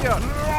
here!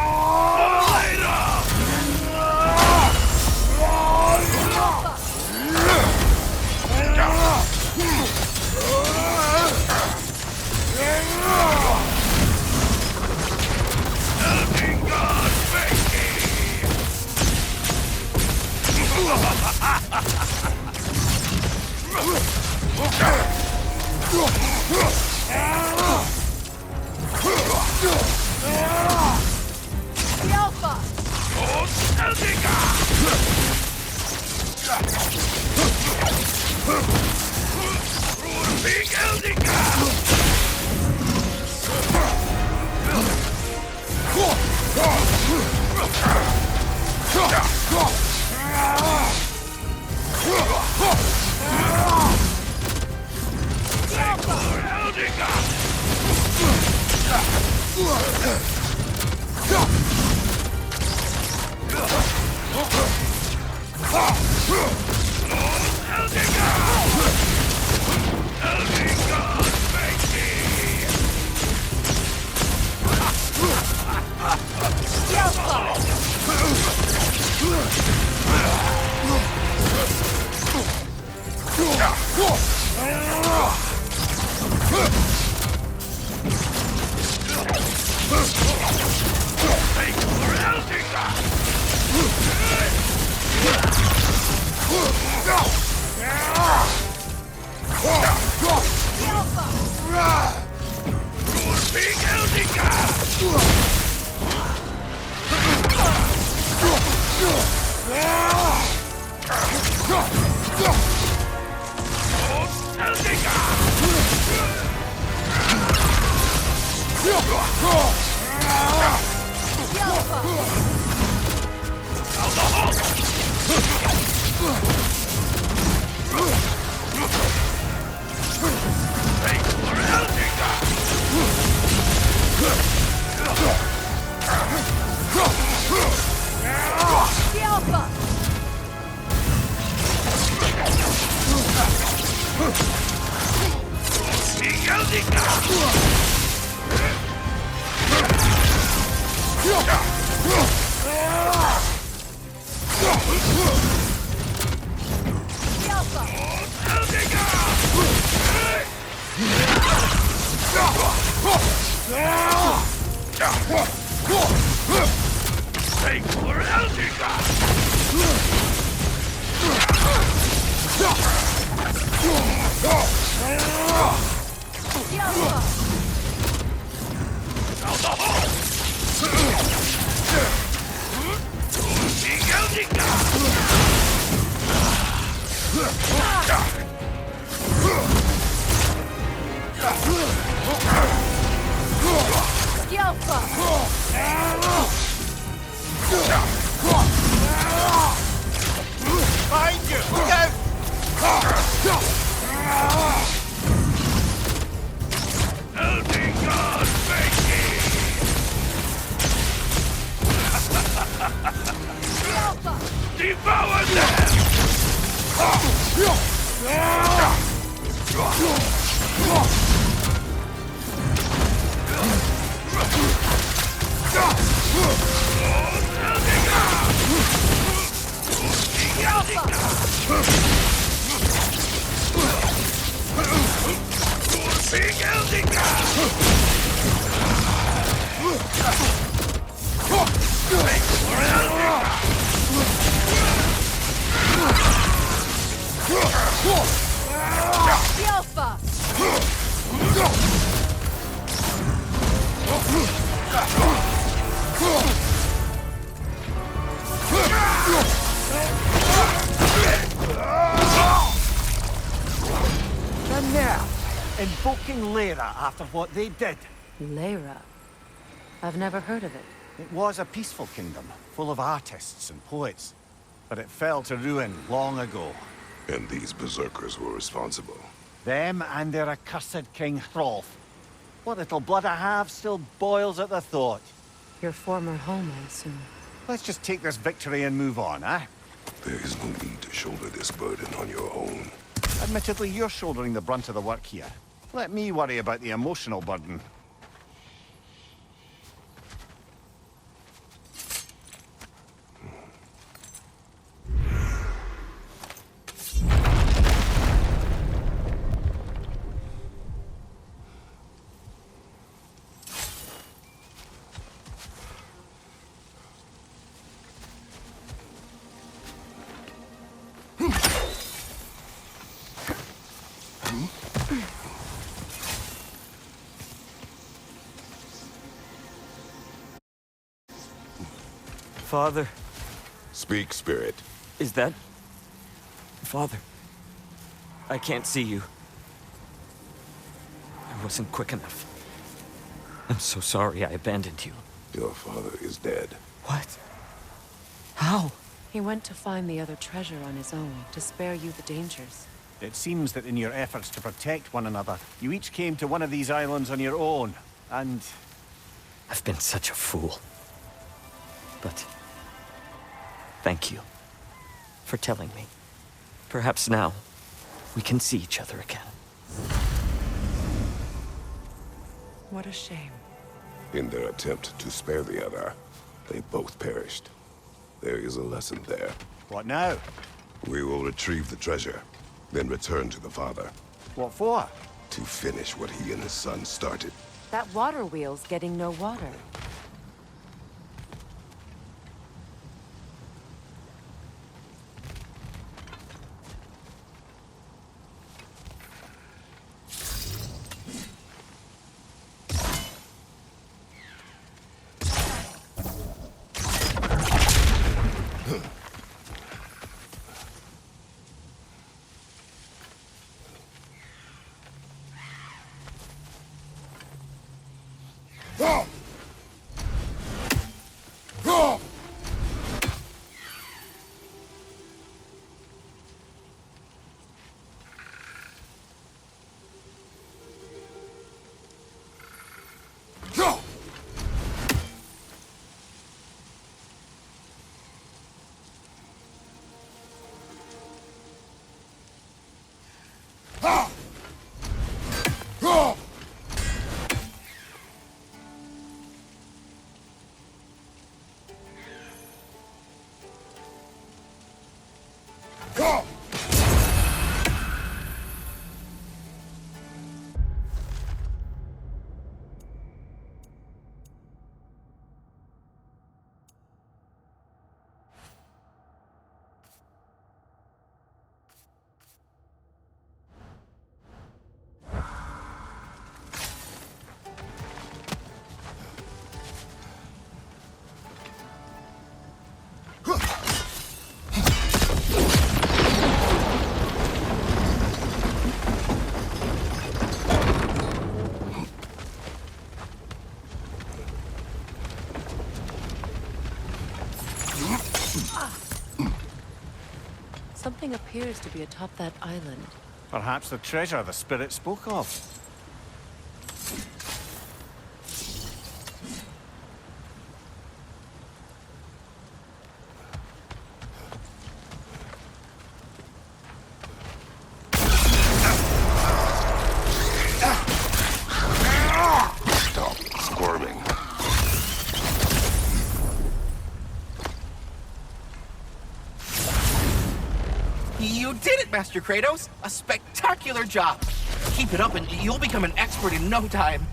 The Alpha! Behind you! Look out! Elder God, devour them! The nerve! Invoking Lyra after what they did. Lyra? I've never heard of it. It was a peaceful kingdom, full of artists and poets. But it fell to ruin long ago. And these berserkers were responsible. Them and their accursed King Hrolf. What little blood I have still boils at the thought. Your former home, I assume. Let's just take this victory and move on, eh? There is no need to shoulder this burden on your own. Admittedly, you're shouldering the brunt of the work here. Let me worry about the emotional burden. Father, Speak, spirit. is that... Father, I can't see you. I wasn't quick enough. I'm so sorry I abandoned you. Your father is dead. What? How? He went to find the other treasure on his own, to spare you the dangers. It seems that in your efforts to protect one another, you each came to one of these islands on your own, and... I've been such a fool. But... thank you for telling me. Perhaps now, we can see each other again. What a shame. In their attempt to spare the other, they both perished. There is a lesson there. What now? We will retrieve the treasure, then return to the father What for? to finish what he and his son started. That water wheel's getting no water. Something appears to be atop that island. Perhaps the treasure the spirit spoke of. Stop squirming. You did it, Master Kratos! A spectacular job! Keep it up and you'll become an expert in no time.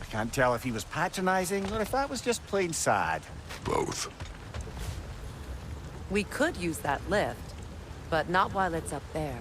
I can't tell if he was patronizing or if that was just plain sad. Both. We could use that lift, but not while it's up there.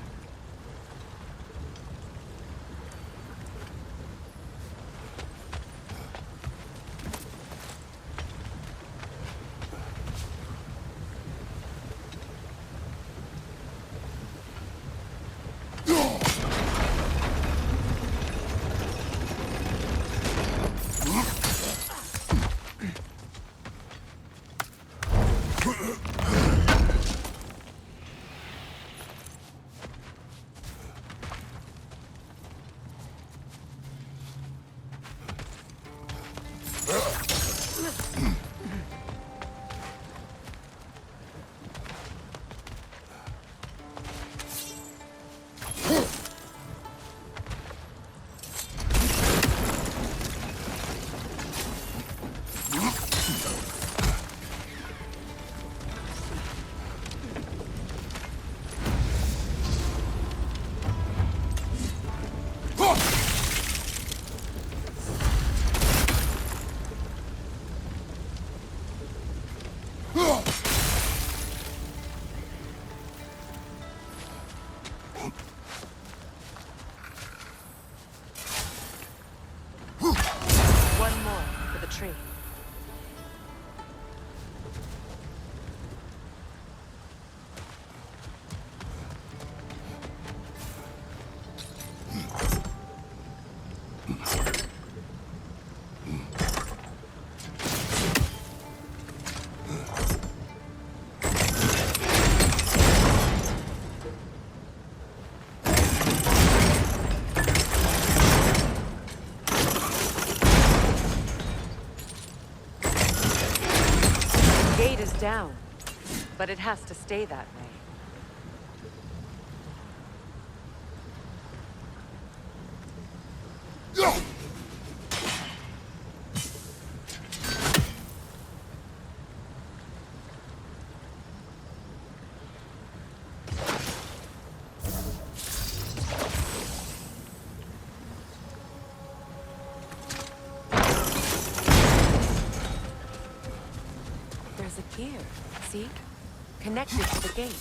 gate is down, but it has to stay that way. There's a gear, see? Connected to the gate.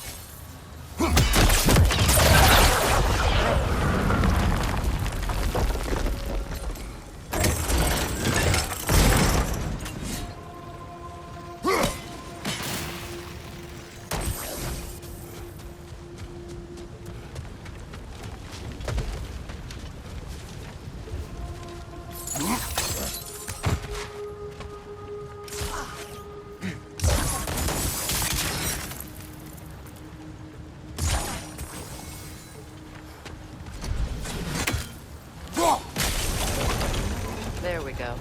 There we go.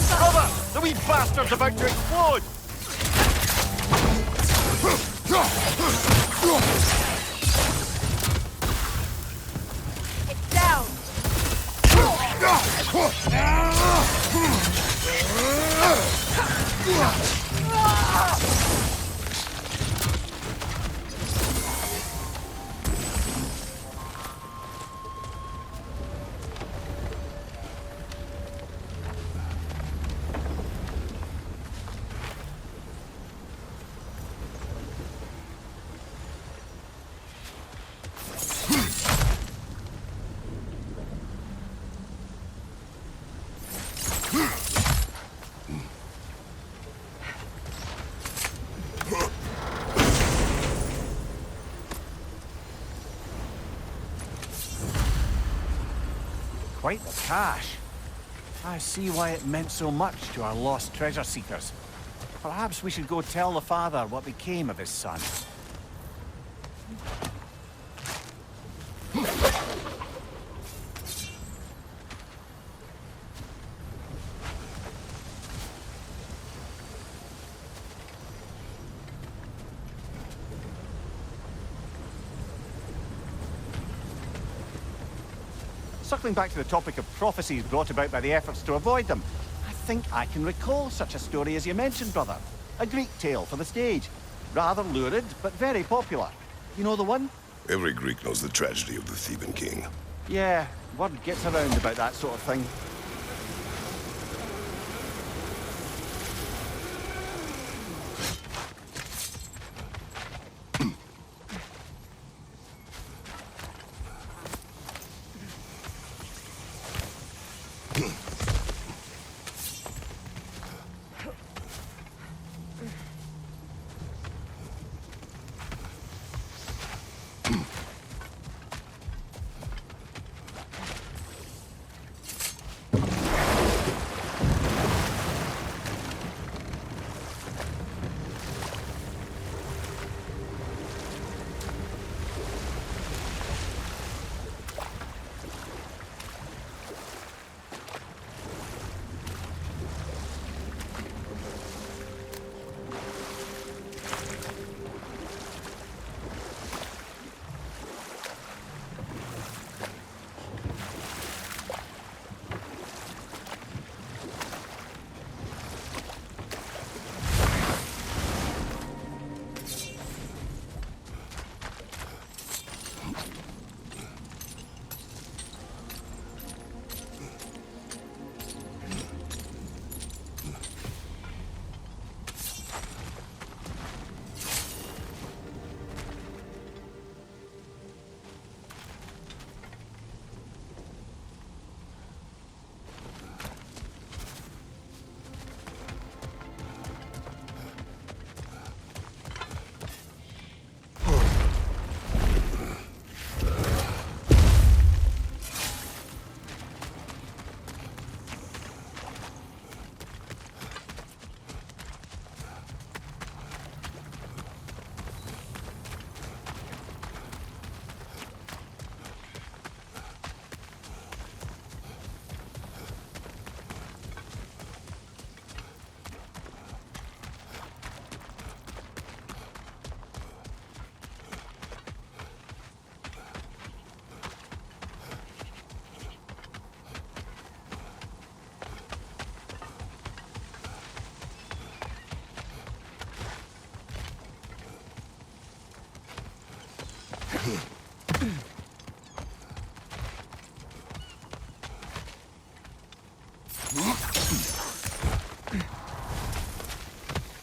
Brother! The wee bastard's about to explode! It's down! Quite the cache. I see why it meant so much to our lost treasure seekers. Perhaps we should go tell the father what became of his son. Circling back to the topic of prophecies brought about by the efforts to avoid them, I think I can recall such a story as you mentioned, brother. A Greek tale for the stage. Rather lurid, but very popular. You know the one? Every Greek knows the tragedy of the Theban king. Yeah, word gets around about that sort of thing.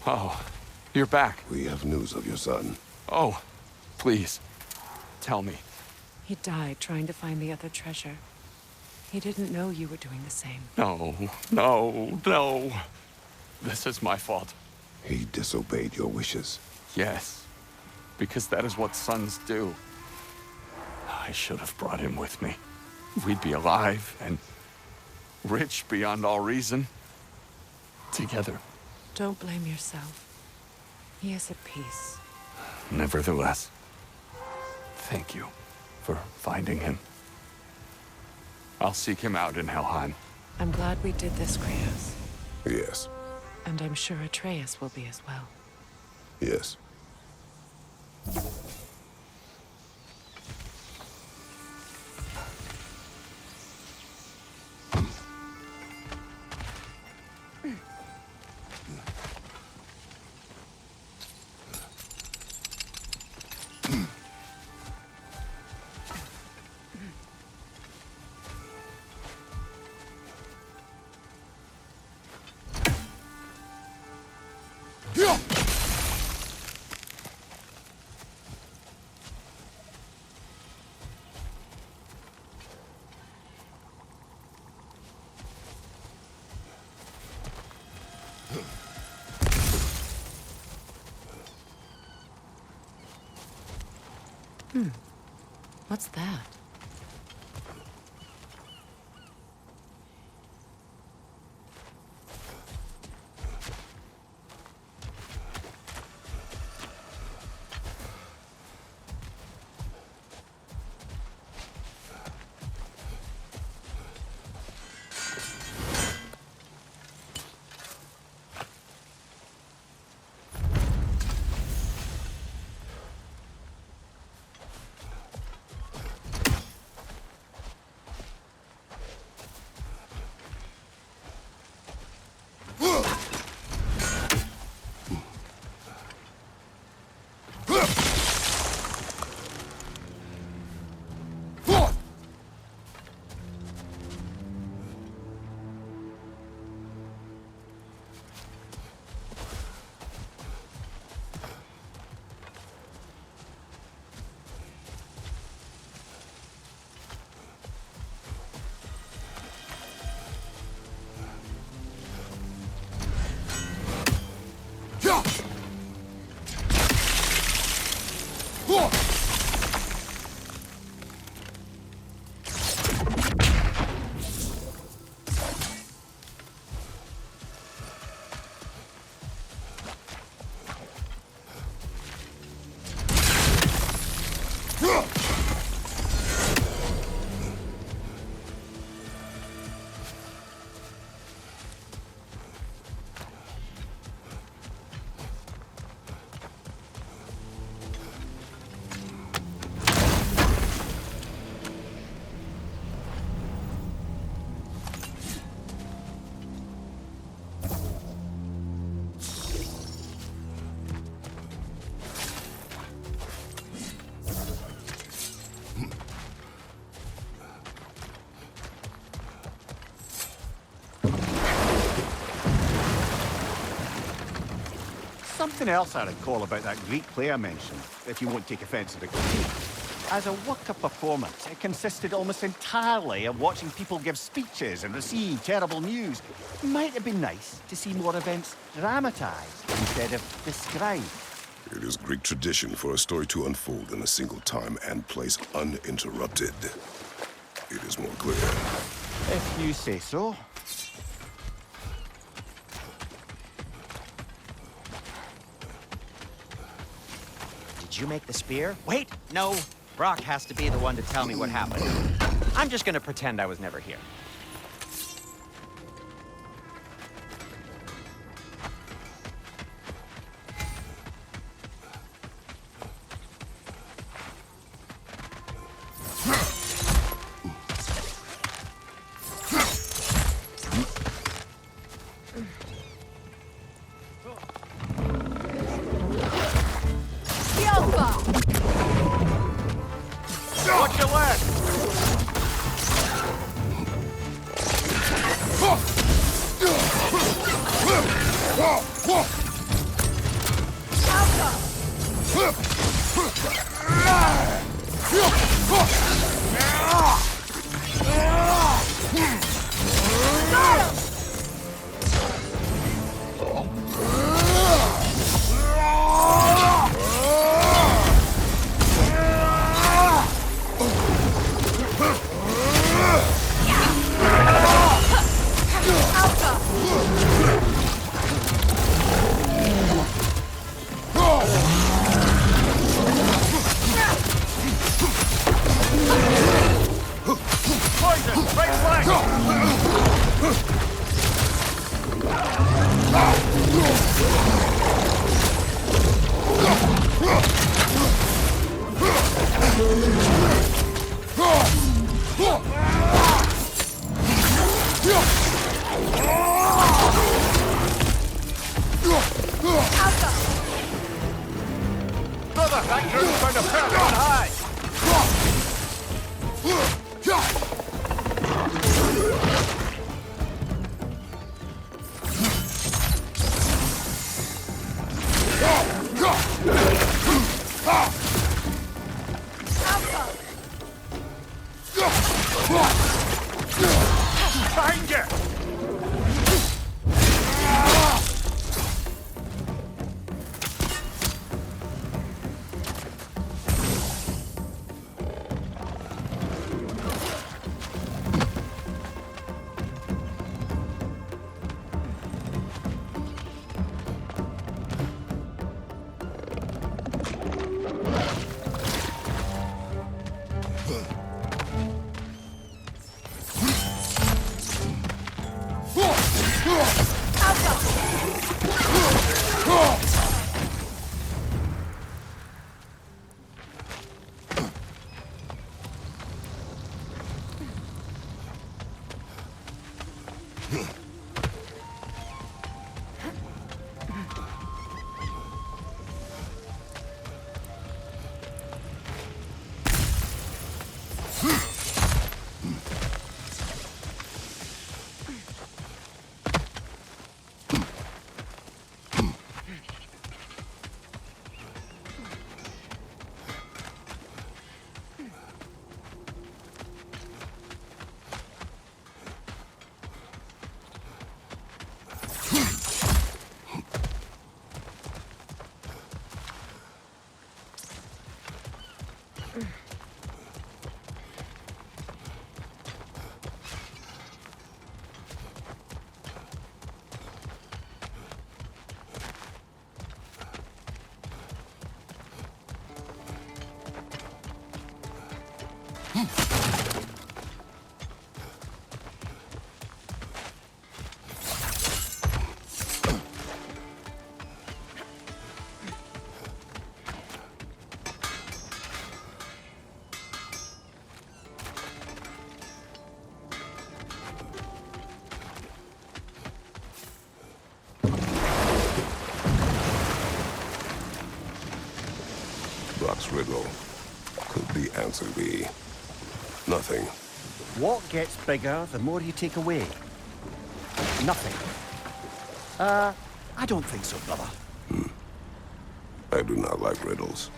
Oh, you're back. We have news of your son. Oh, please, tell me. He died trying to find the other treasure. He didn't know you were doing the same. No, no, no. This is my fault. He disobeyed your wishes. Yes, because that is what sons do. I should have brought him with me. We'd be alive and rich beyond all reason. Together. Don't blame yourself. He is at peace. Nevertheless, thank you for finding him. I'll seek him out in Helheim. I'm glad we did this, Kratos. Yes. And I'm sure Atreus will be as well. Yes. What's that? Something else I recall about that Greek play I mentioned, if you won't take offence at the critique. As a work of performance, it consisted almost entirely of watching people give speeches and receive terrible news. Might have been nice to see more events dramatised instead of described. It is Greek tradition for a story to unfold in a single time and place uninterrupted. It is more clear. If you say so. Did you make the spear? Wait, no. Brock has to be the one to tell me what happened. I'm just gonna pretend I was never here. Brother, that group's found a perch on high! Behind you! Brock's riddle. Could the answer be nothing? What gets bigger the more you take away? Nothing. I don't think so, brother. I do not like riddles.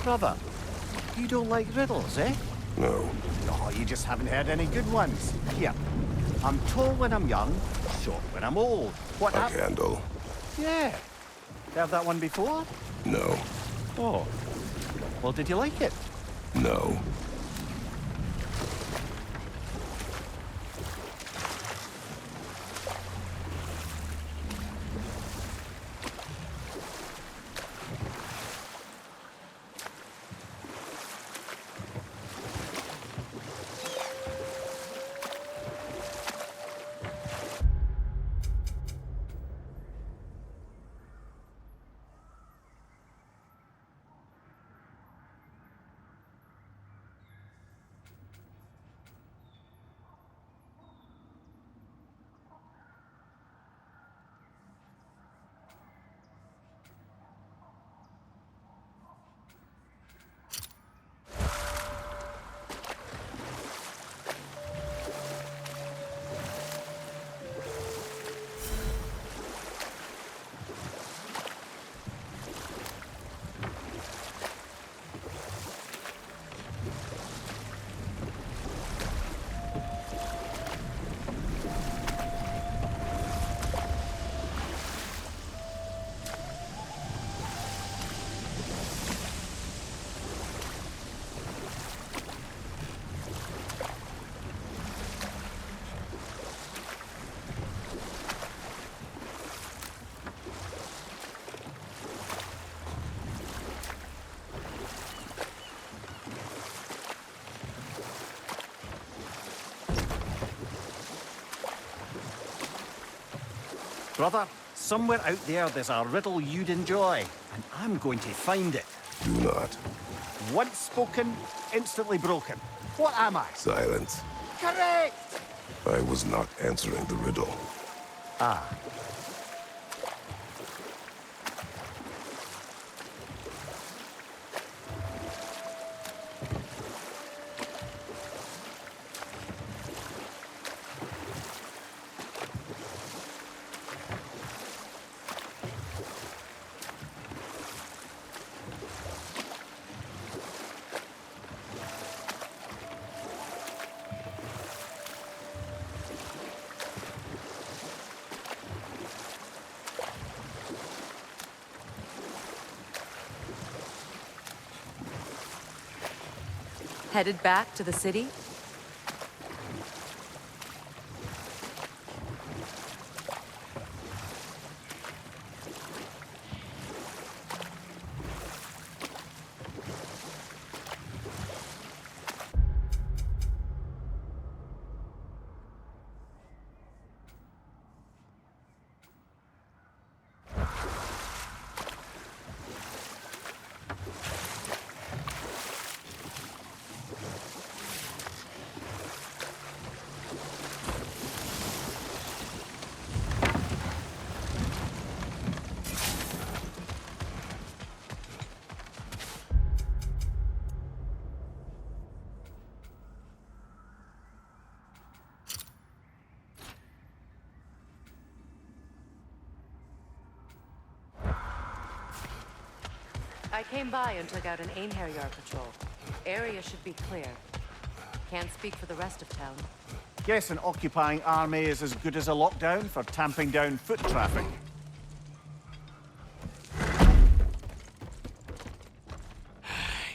brother. You don't like riddles, eh? No. Oh, you just haven't heard any good ones. Here. I'm tall when I'm young, short when I'm old. What A hap- candle. Yeah. Heard that one before? No. Oh. Well, did you like it? No. Brother, somewhere out there's a riddle you'd enjoy, and I'm going to find it. Do not. Once spoken, instantly broken. What am I? Silence. Correct! I was not answering the riddle. Ah. Headed back to the city? I came by and took out an Einherjar patrol. Area should be clear. Can't speak for the rest of town. Guess an occupying army is as good as a lockdown for tamping down foot traffic.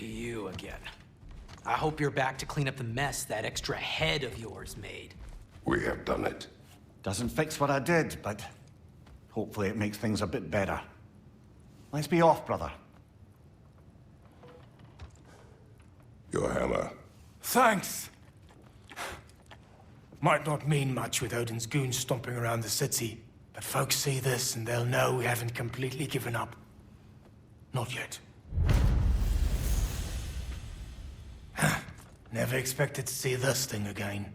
You again. I hope you're back to clean up the mess that extra head of yours made. We have done it. Doesn't fix what I did, but hopefully it makes things a bit better. Let's be off, brother. Your hammer. Thanks. Might not mean much with Odin's goons stomping around the city, but folks see this and they'll know we haven't completely given up. Not yet. Never expected to see this thing again.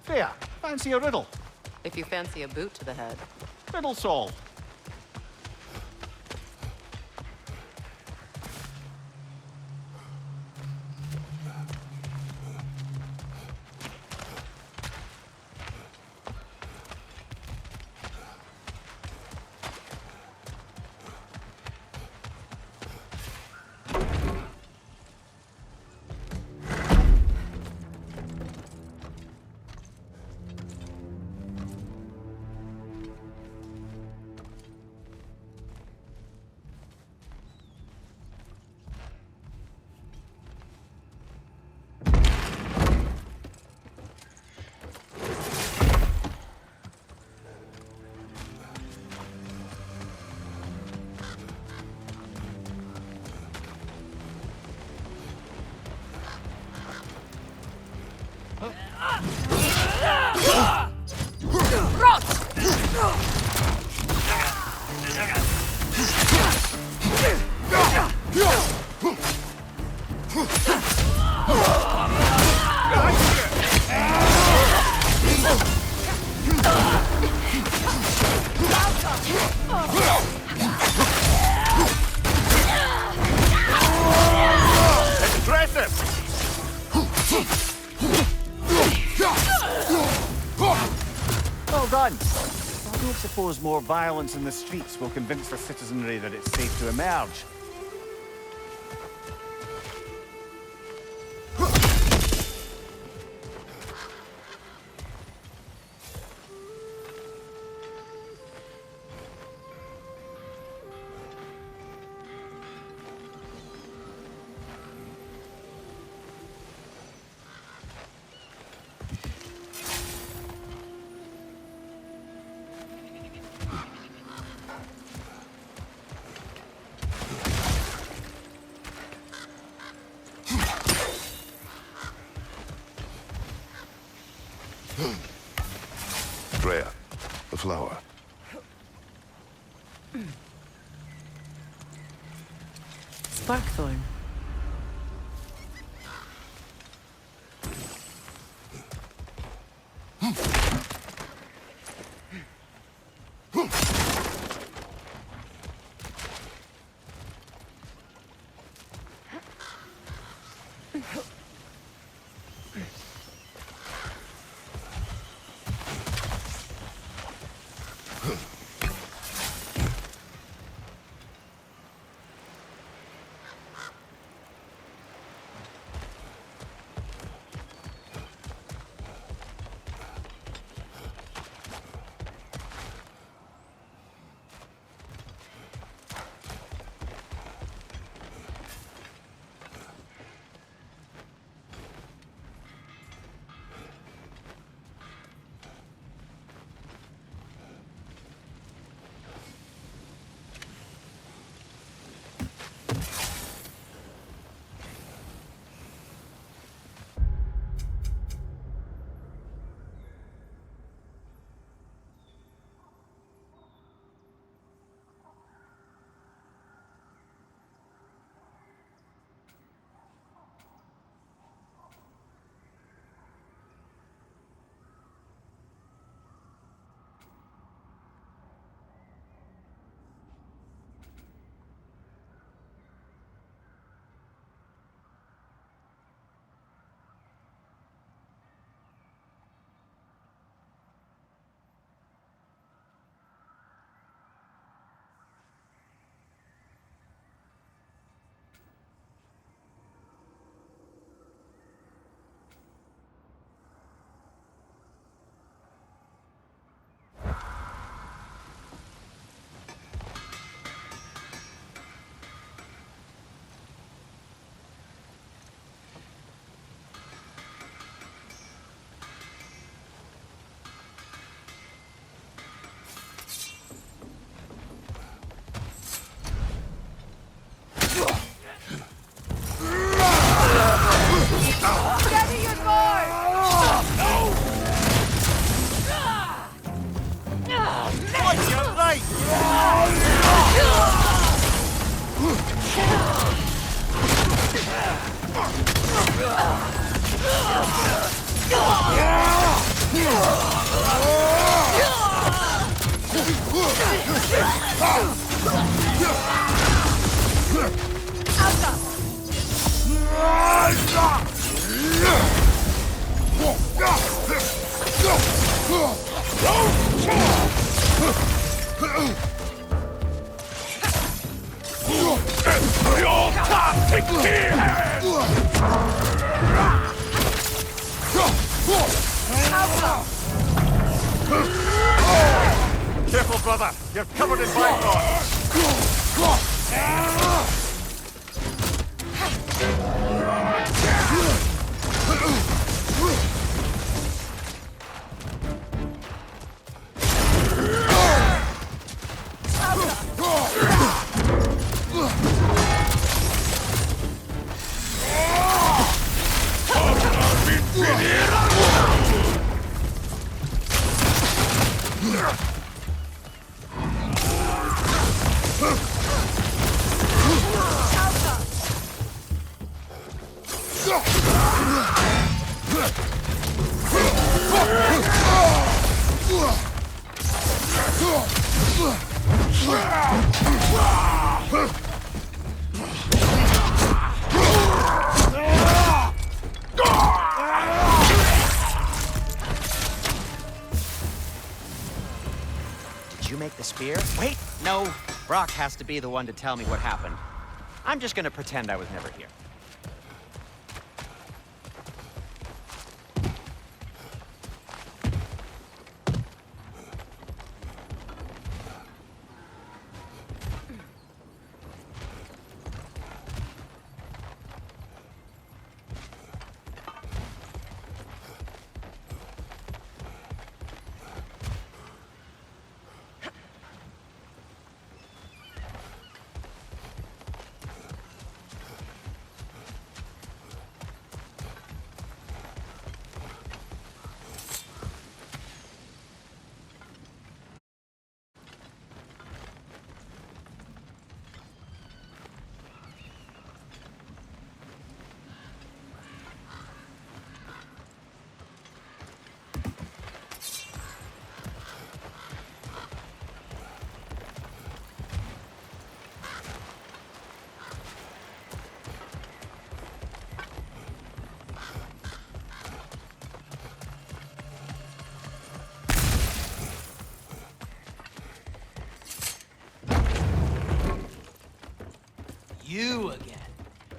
There, fancy a riddle. If you fancy a boot to the head. Riddle solved. Impressive! Well done. I don't suppose more violence in the streets will convince the citizenry that it's safe to emerge. Freya, the flower. Sparkthorn. Careful, brother. You're covered in bygones. I've been here. Did you make the spear? Wait, no. Brock has to be the one to tell me what happened. I'm just gonna pretend I was never here. You again.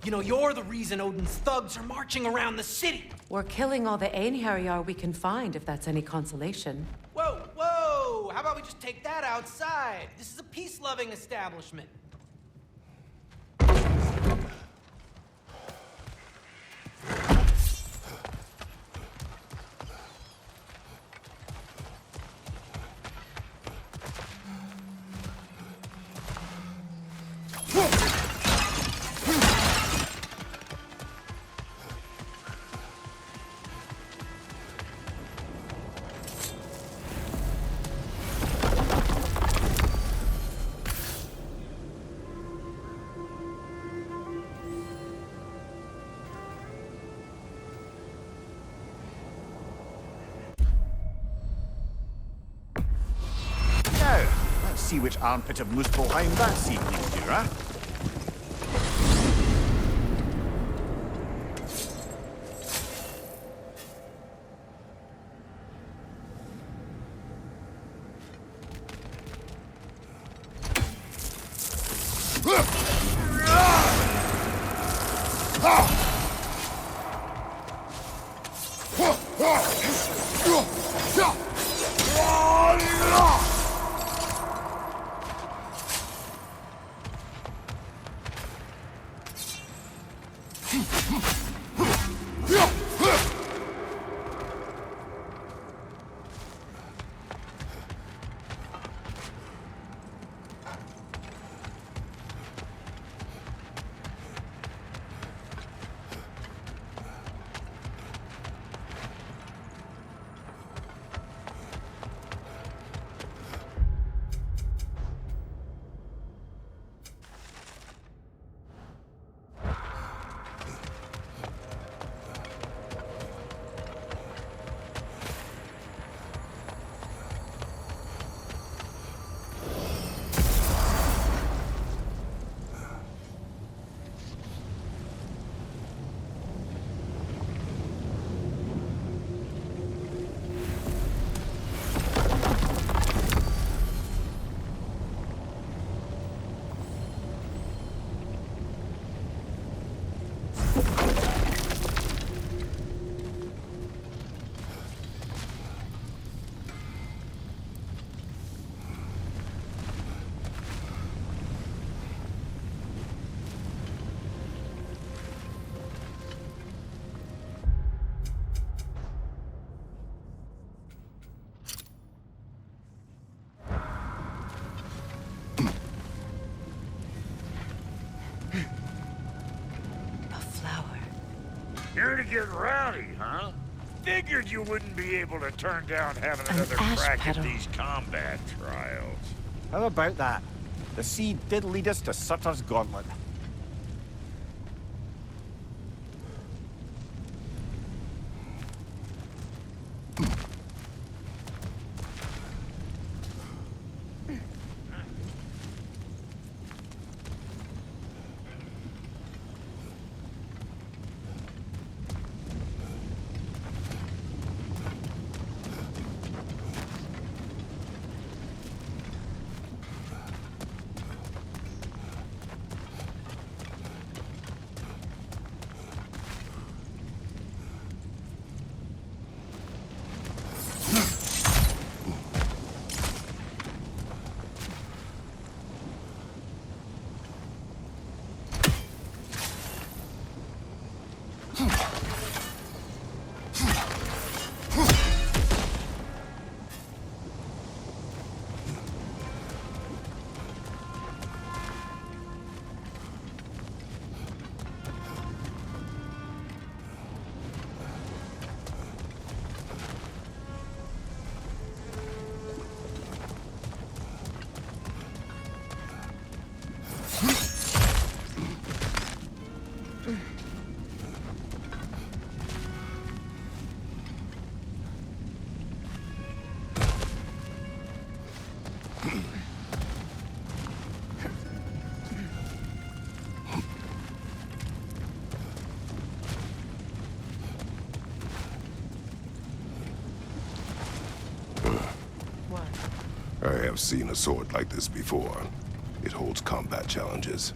You know, you're the reason Odin's thugs are marching around the city. We're killing all the Einherjar we can find, if that's any consolation. Whoa, whoa! How about we just take that outside? This is a peace-loving establishment. Now, let's see which armpit of Muspelheim that seed leads to, huh? A flower. Here to get rowdy, huh? Figured you wouldn't be able to turn down having An another ash crack petal. at these combat trials. How about that? The sea did lead us to Sutter's Gauntlet. I have seen a sword like this before. It holds combat challenges.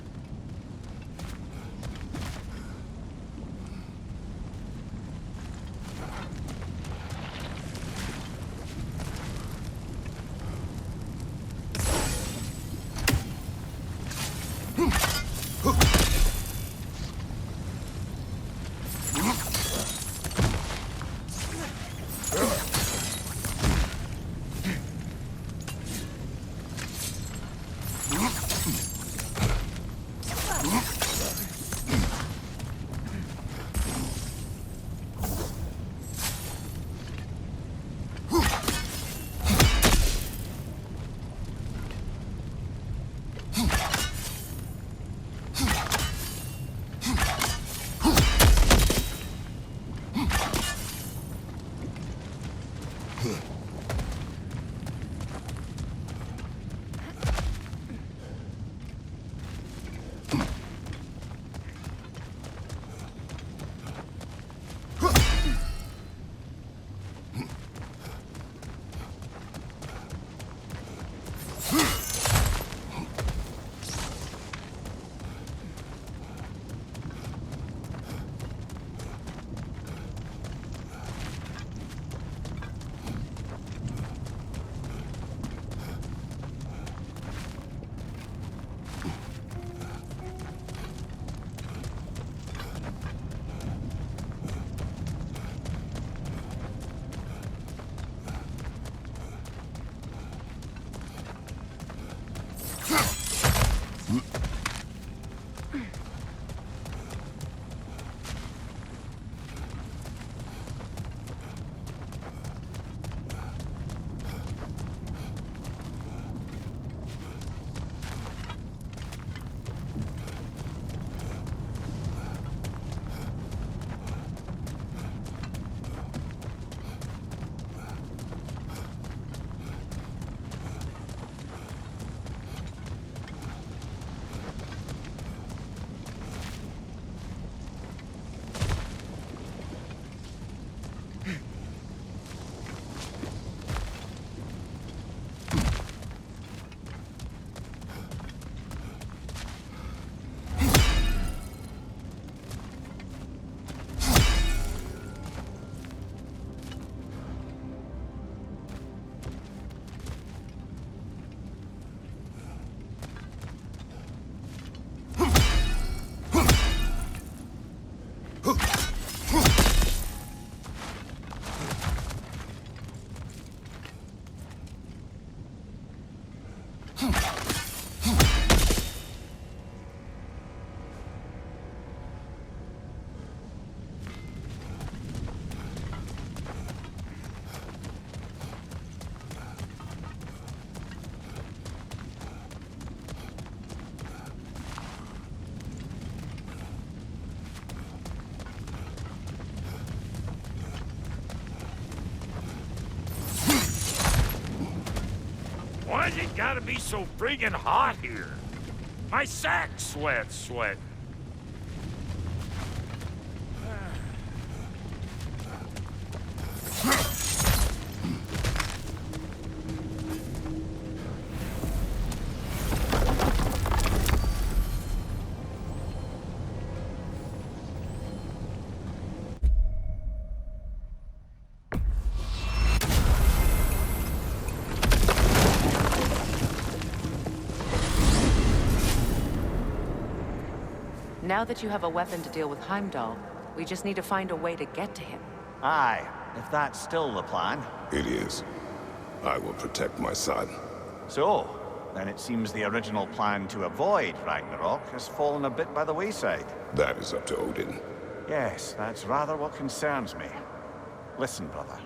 Why's it gotta be so friggin' hot here? My sack sweats. Now that you have a weapon to deal with Heimdall, we just need to find a way to get to him. Aye, if that's still the plan. It is. I will protect my son. So, then it seems the original plan to avoid Ragnarok has fallen a bit by the wayside. That is up to Odin. Yes, that's rather what concerns me. Listen, brother.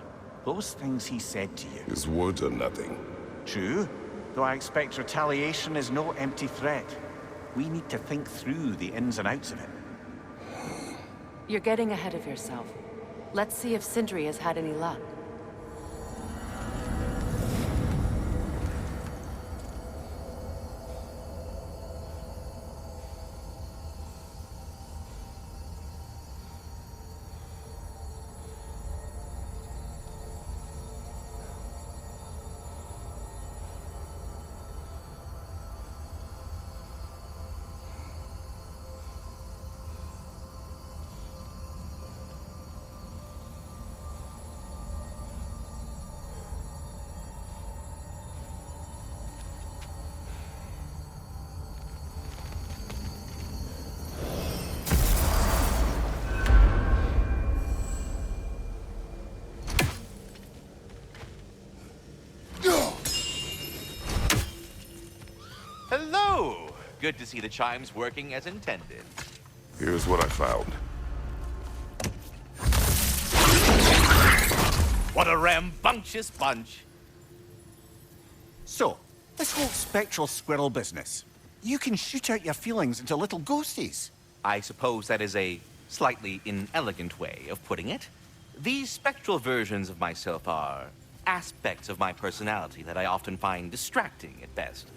Those things he said to you. His words are nothing. True, though I expect retaliation is no empty threat. We need to think through the ins and outs of it. You're getting ahead of yourself. Let's see if Sindri has had any luck. Hello! Good to see the chimes working as intended. Here's what I found. What a rambunctious bunch! So, this whole spectral squirrel business. You can shoot out your feelings into little ghosties. I suppose that is a slightly inelegant way of putting it. These spectral versions of myself are aspects of my personality that I often find distracting at best.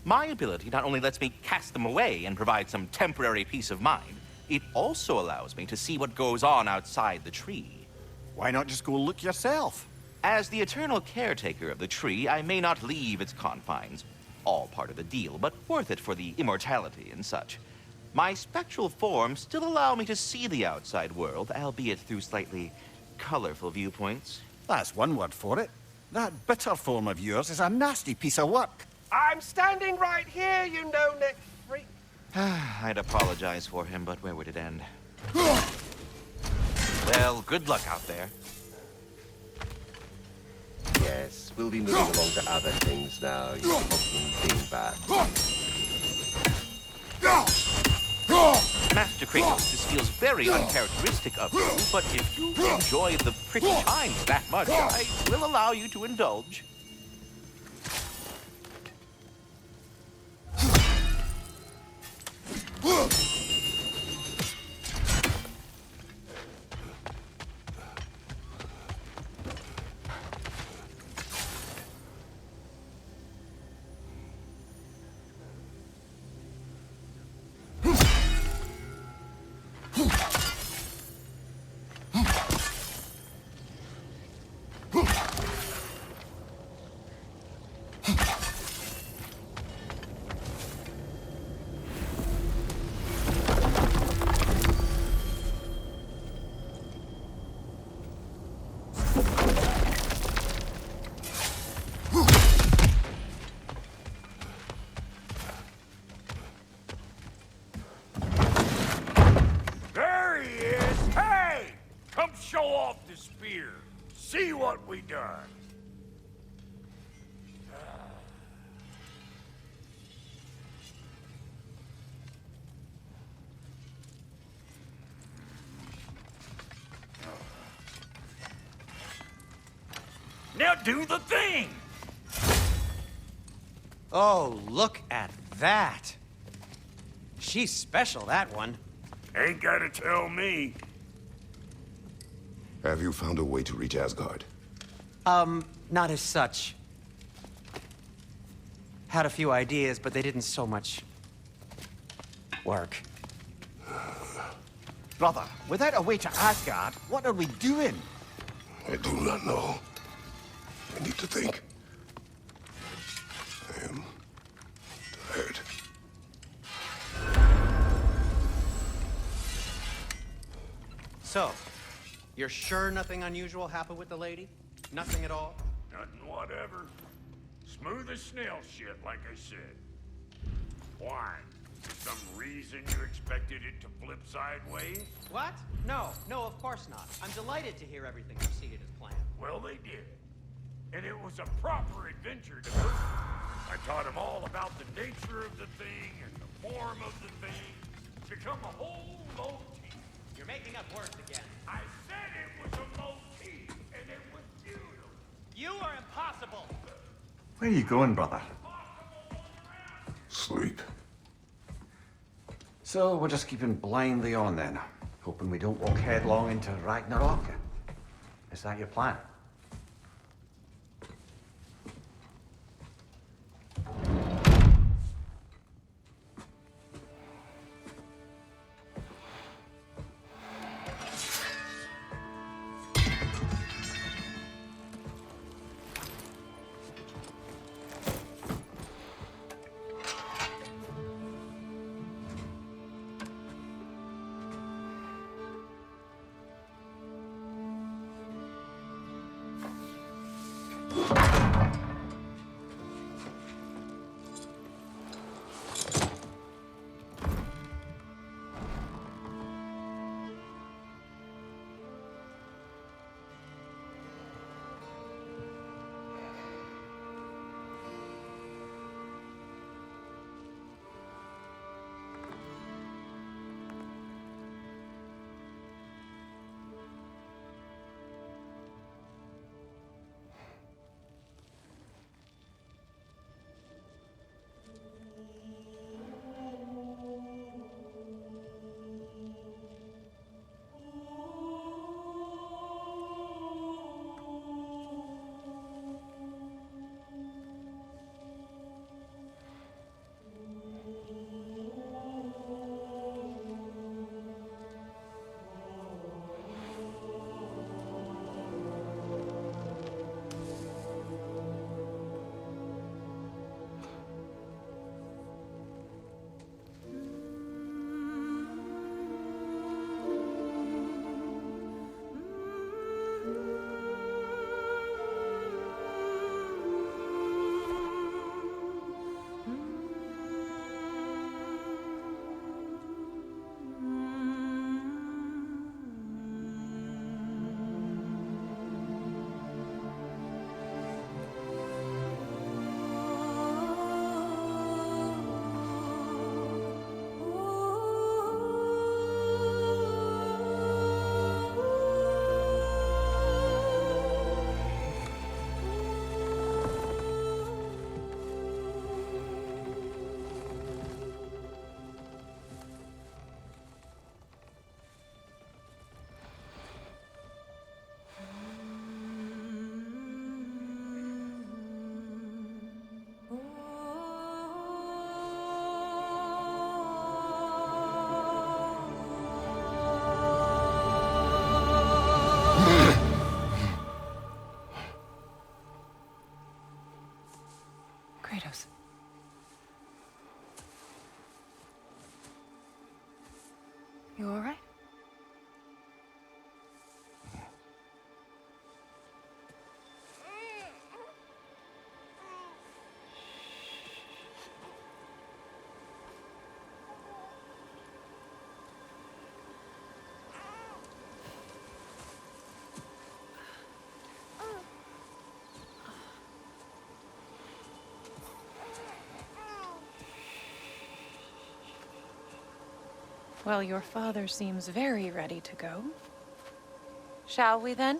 My ability not only lets me cast them away and provide some temporary peace of mind, it also allows me to see what goes on outside the tree. Why not just go look yourself? As the eternal caretaker of the tree, I may not leave its confines. All part of the deal, but worth it for the immortality and such. My spectral forms still allow me to see the outside world, albeit through slightly colorful viewpoints. That's one word for it. That bitter form of yours is a nasty piece of work. I'm standing right here, you no-neck freak. I'd apologize for him, but where would it end? Well, good luck out there. Yes, we'll be moving along to other things now, you fucking dingbat. Master Kratos, this feels very uncharacteristic of you, but if you enjoy the pretty chimes that much, I will allow you to indulge. There he is! Hey! Come show off the spear. See what we done. Now do the thing! Oh, look at that. She's special, that one. Ain't gotta tell me. Have you found a way to reach Asgard? Not as such. had a few ideas, but they didn't so much work. Brother, without a way to Asgard, what are we doing? I do not know. I need to think. I am tired. So, you're sure nothing unusual happened with the lady? Nothing at all? Nothing whatever. Smooth as snail shit, like I said. Why? For some reason you expected it to flip sideways? What? No, of course not. I'm delighted to hear everything proceeded as planned. Well, they did. And it was a proper adventure to boot. I taught them all about the nature of the thing and the form of the thing. Become a whole motif. You're making up words again. I said it was a motif, and it was beautiful. You are impossible! Where are you going, brother? Sleep. So we're just keeping blindly on then, hoping we don't walk headlong into Ragnarok. Is that your plan? Kratos. You all right? Well, your father seems very ready to go. Shall we then?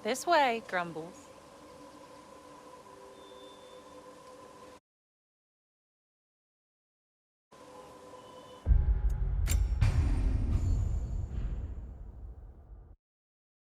This way, Grumbles.